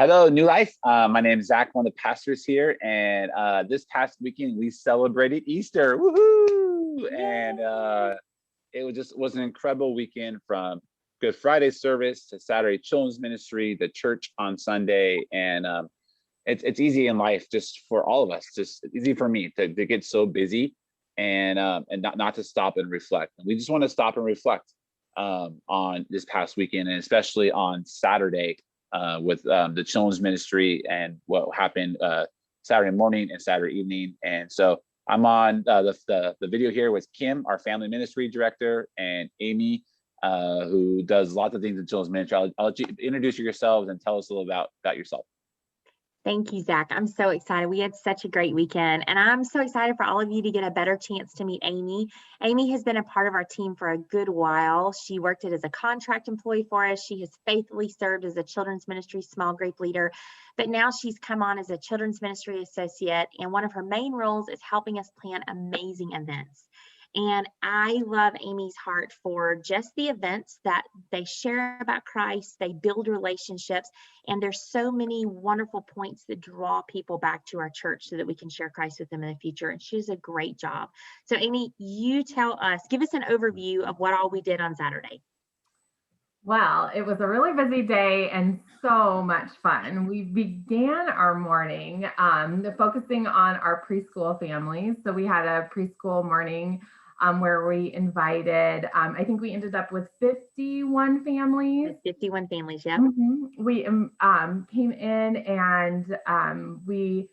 Hello, New Life. My name is Zach, one of the pastors here, and this past weekend we celebrated Easter. Woohoo! Yay! And was an incredible weekend, from Good Friday service to Saturday children's ministry, the church on Sunday, and it's easy in life, just for all of us. Just easy for me to get so busy and not to stop and reflect. And we just want to stop and reflect on this past weekend, and especially on Saturday. With the children's ministry and what happened Saturday morning and Saturday evening. And so I'm on the video here with Kim, our family ministry director, and Amy, who does lots of things in children's ministry. I'll let you introduce yourselves and tell us a little about yourself. Thank you, Zach. I'm so excited. We had such a great weekend, and I'm so excited for all of you to get a better chance to meet Amy. Amy has been a part of our team for a good while. She worked as a contract employee for us. She has faithfully served as a children's ministry small group leader, but now she's come on as a children's ministry associate, and one of her main roles is helping us plan amazing events. And I love Amy's heart for just the events that they share about Christ, they build relationships, and there's so many wonderful points that draw people back to our church so that we can share Christ with them in the future. And she does a great job. So Amy, you tell us, give us an overview of what all we did on Saturday. Well, it was a really busy day and so much fun. We began our morning focusing on our preschool families. So we had a preschool morning where we invited, I think we ended up with 51 families. 51 families, yeah. Mm-hmm. We came in and we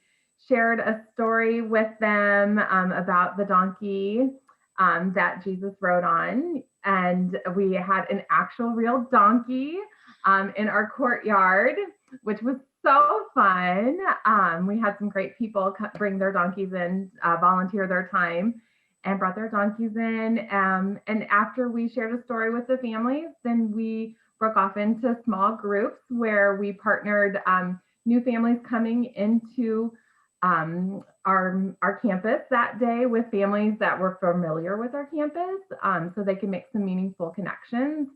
shared a story with them about the donkey that Jesus rode on. And we had an actual real donkey in our courtyard, which was so fun. We had some great people bring their donkeys in, volunteer their time, and brought their donkeys in. And after we shared a story with the families, then we broke off into small groups where we partnered new families coming into our campus that day with families that were familiar with our campus, so they could make some meaningful connections.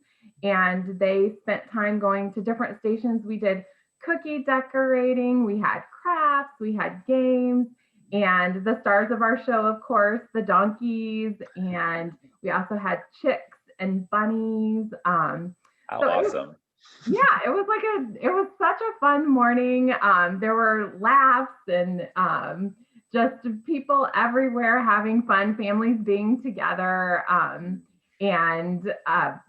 And they spent time going to different stations. We did cookie decorating, we had crafts, we had games, and the stars of our show, of course, the donkeys, and we also had chicks and bunnies. How awesome. It was such a fun morning. There were laughs and just people everywhere having fun, families being together, and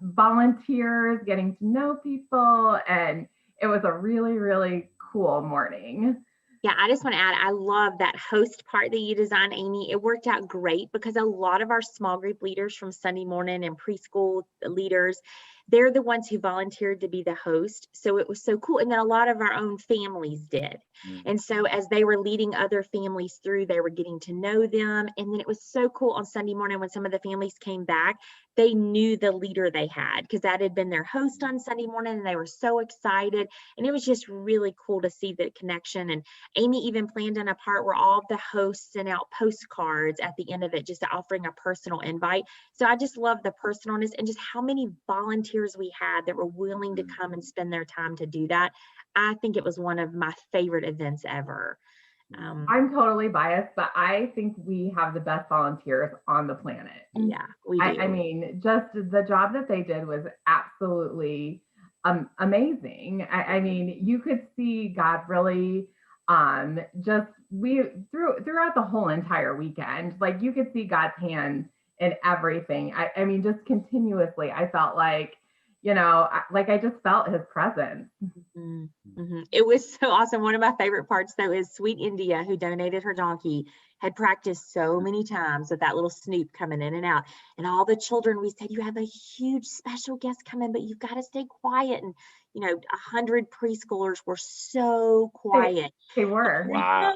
volunteers getting to know people. And it was a really, really cool morning. Yeah, I just want to add, I love that host part that you designed, Amy. It worked out great because a lot of our small group leaders from Sunday morning and preschool leaders, they're the ones who volunteered to be the host. So it was so cool. And then a lot of our own families did. Mm-hmm. And so as they were leading other families through, they were getting to know them. And then it was so cool on Sunday morning when some of the families came back, they knew the leader they had because that had been their host on Sunday morning, and they were so excited. And it was just really cool to see the connection. And Amy even planned in a part where all of the hosts sent out postcards at the end of it, just offering a personal invite. So I just love the personalness and just how many volunteers we had that were willing to come and spend their time to do that. I think it was one of my favorite events ever. I'm totally biased, but I think we have the best volunteers on the planet. Yeah, we do. I mean, just the job that they did was absolutely amazing. I mean, you could see God really throughout the whole entire weekend. Like, you could see God's hand in everything. I mean, just continuously, I felt like, I just felt his presence. Mm-hmm. Mm-hmm. It was so awesome. One of my favorite parts, though, is Sweet India, who donated her donkey, had practiced so many times with that little Snoop coming in and out. And all the children, we said, you have a huge special guest coming, but you've got to stay quiet. And 100 preschoolers were so quiet. They were. Wow.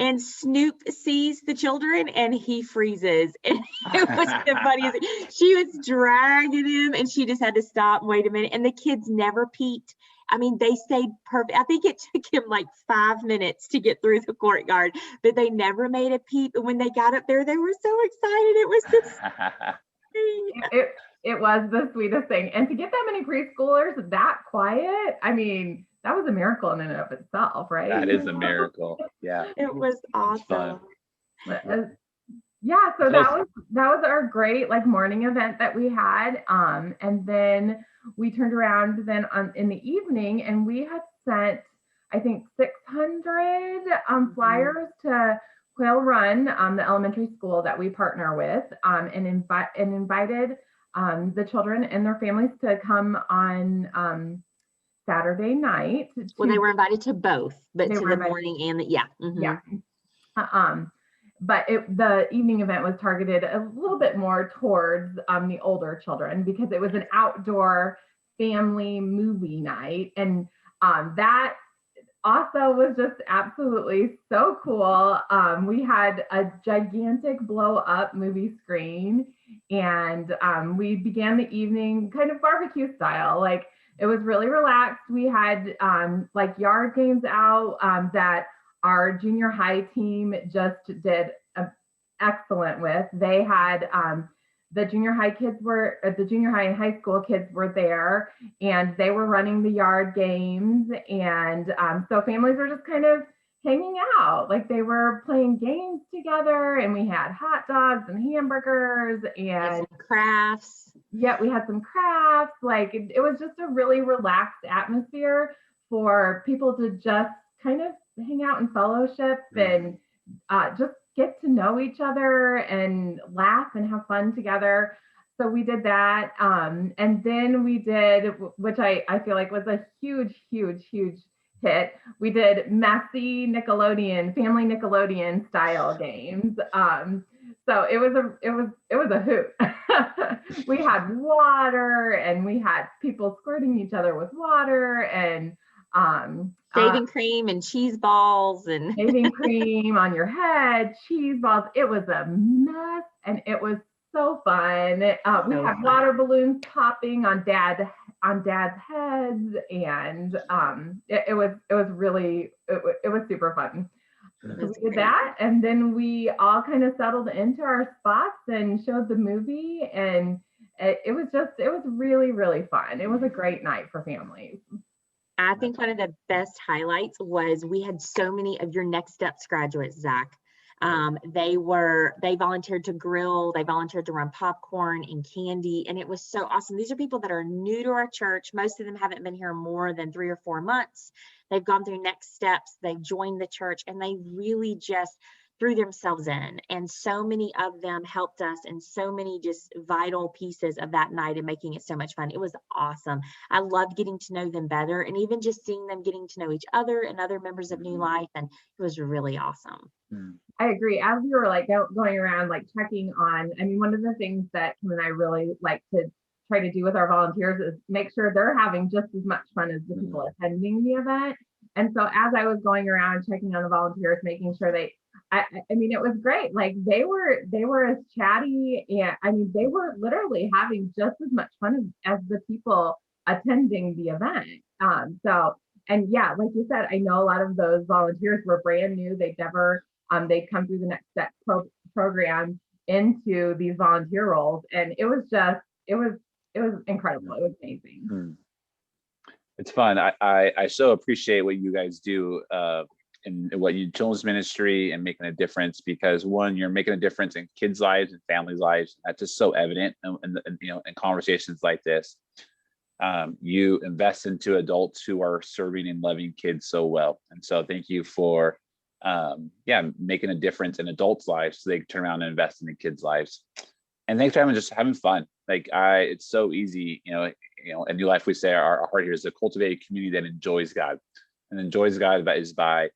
And Snoop sees the children and he freezes. And it was the funniest. She was dragging him and she just had to stop and wait a minute. And the kids never peeked. I mean, they stayed perfect. I think it took him like 5 minutes to get through the courtyard, but they never made a peep. And when they got up there, they were so excited. It was just it was the sweetest thing. And to get that many preschoolers that quiet, I mean, that was a miracle in and of itself, right? That is a miracle. Yeah. It was It's fun. awesome. Yeah, so So- that was our great like morning event that we had. And then we turned around then in the evening and we had sent, I think, 600 flyers to Quail Run, the elementary school that we partner with, and invited the children and their families to come on Saturday night. Well, they were invited to both, but They to were the invited- morning and the, yeah. Mhm. Yeah. But the evening event was targeted a little bit more towards the older children because it was an outdoor family movie night. And that also was just absolutely so cool. We had a gigantic blow up movie screen and we began the evening kind of barbecue style. Like it was really relaxed. We had like yard games out that our junior high team just did excellent with. They had the junior high and high school kids were there and they were running the yard games. And so families were just kind of hanging out, like they were playing games together and we had hot dogs and hamburgers and crafts. Yeah, we had some crafts. Like it was just a really relaxed atmosphere for people to just kind of hang out and fellowship and just get to know each other and laugh and have fun together. So we did that. And then we did, which I feel like was a huge hit. We did messy family Nickelodeon style games. So it was a hoot. We had water and we had people squirting each other with water and shaving cream and cheese balls and shaving cream on your head, cheese balls. It was a mess and it was so fun. We had water balloons popping on dad's heads and it was super fun. So we did that and then we all kind of settled into our spots and showed the movie and it was really fun. It was a great night for families. I think one of the best highlights was we had so many of your Next Steps graduates, Zach. They volunteered to grill, they volunteered to run popcorn and candy, and it was so awesome. These are people that are new to our church. Most of them haven't been here more than 3 or 4 months. They've gone through Next Steps, they've joined the church, and they really just threw themselves in. And so many of them helped us in so many just vital pieces of that night and making it so much fun. It was awesome. I loved getting to know them better and even just seeing them getting to know each other and other members of New Life. And it was really awesome. I agree. As we were like going around, like checking on, I mean, one of the things that Kim and I really like to try to do with our volunteers is make sure they're having just as much fun as the people attending the event. And so as I was going around checking on the volunteers, making sure I mean, it was great. Like they were as chatty and I mean, they were literally having just as much fun as the people attending the event. And yeah, like you said, I know a lot of those volunteers were brand new. They'd come through the Next Step program into these volunteer roles. And it was incredible. It was amazing. It's fun. I so appreciate what you guys do and what you children's ministry and making a difference, because one, you're making a difference in kids' lives and families' lives. That's just so evident in conversations like this. You invest into adults who are serving and loving kids so well. And so thank you for making a difference in adults' lives so they can turn around and invest in the kids' lives. And thanks for having fun. Like it's so easy, in New Life, we say our heart here is to cultivate a community that enjoys God, and enjoys God is by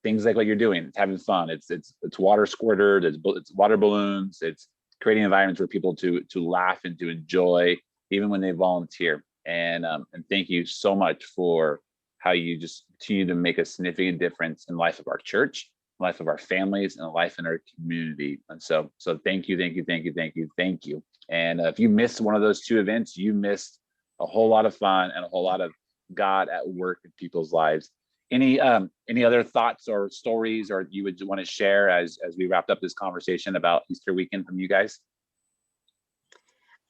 things like what you're doing. It's having fun. It's water squirter. It's water balloons. It's creating environments for people to laugh and to enjoy, even when they volunteer. And thank you so much for how you just continue to make a significant difference in the life of our church, life of our families, and the life in our community. And so thank you. And if you missed one of those 2 events, you missed a whole lot of fun and a whole lot of God at work in people's lives. Any other thoughts or stories or you would want to share as we wrapped up this conversation about Easter weekend from you guys?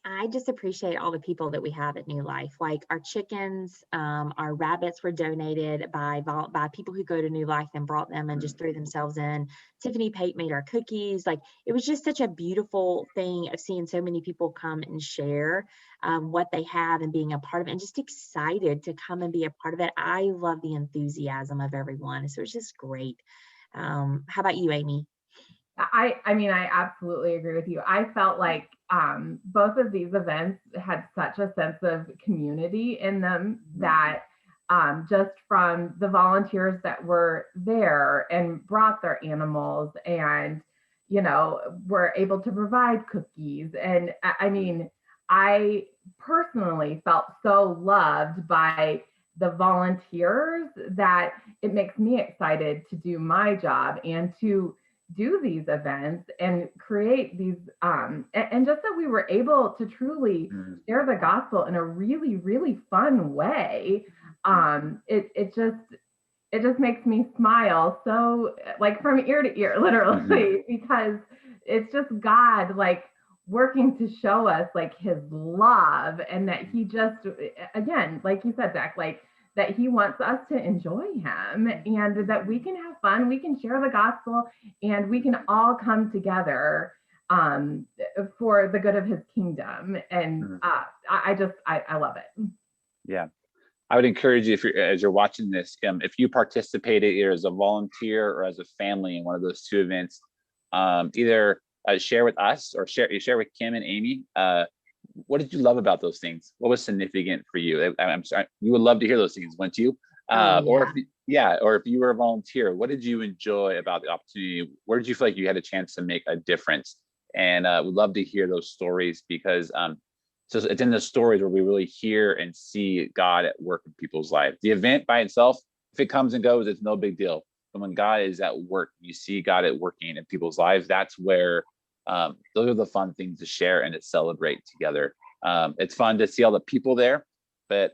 I just appreciate all the people that we have at New Life. Like our chickens, our rabbits were donated by people who go to New Life and brought them and just threw themselves in. Tiffany Pate made our cookies. Like it was just such a beautiful thing of seeing so many people come and share what they have and being a part of it, and just excited to come and be a part of it. I love the enthusiasm of everyone. So it's just great. How about you, Amy? I mean, I absolutely agree with you. I felt like both of these events had such a sense of community in them that just from the volunteers that were there and brought their animals and, were able to provide cookies. And I mean, I personally felt so loved by the volunteers that it makes me excited to do my job and to do these events and create these and just that we were able to truly share the gospel in a really, really fun way. It just makes me smile so like from ear to ear, literally, because it's just God like working to show us like his love, and that he just, again, like you said, Zach, like that he wants us to enjoy him and that we can have fun, we can share the gospel, and we can all come together for the good of his kingdom. And I love it. Yeah. I would encourage you, as you're watching this, if you participated either as a volunteer or as a family in one of those two events, either share with us or share with Kim and Amy. What did you love about those things? What was significant for you? I'm sorry, you would love to hear those things, wouldn't you? Or if you were a volunteer, what did you enjoy about the opportunity? Where did you feel like you had a chance to make a difference? And would love to hear those stories, because so it's in the stories where we really hear and see God at work in people's lives. The event by itself, if it comes and goes, it's no big deal. But when God is at work, you see God at working in people's lives. That's where those are the fun things to share and to celebrate together. It's fun to see all the people there, but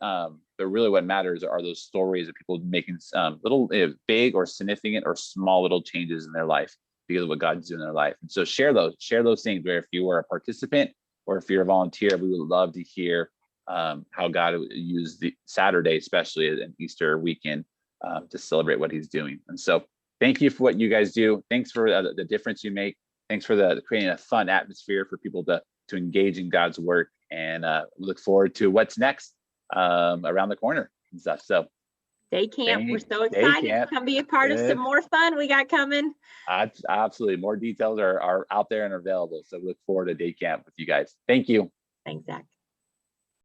really what matters are those stories of people making little big or significant or small little changes in their life because of what God's doing in their life. And so share those things, where if you were a participant or if you're a volunteer, we would love to hear how God used the Saturday, especially an Easter weekend, to celebrate what he's doing. And so thank you for what you guys do. Thanks for the difference you make. Thanks for creating a fun atmosphere for people to engage in God's work, and we look forward to what's next around the corner and stuff. So day camp, we're so excited to come be a part of some more fun we got coming. Absolutely. More details are out there and available. So we look forward to day camp with you guys. Thank you. Thanks, Zach.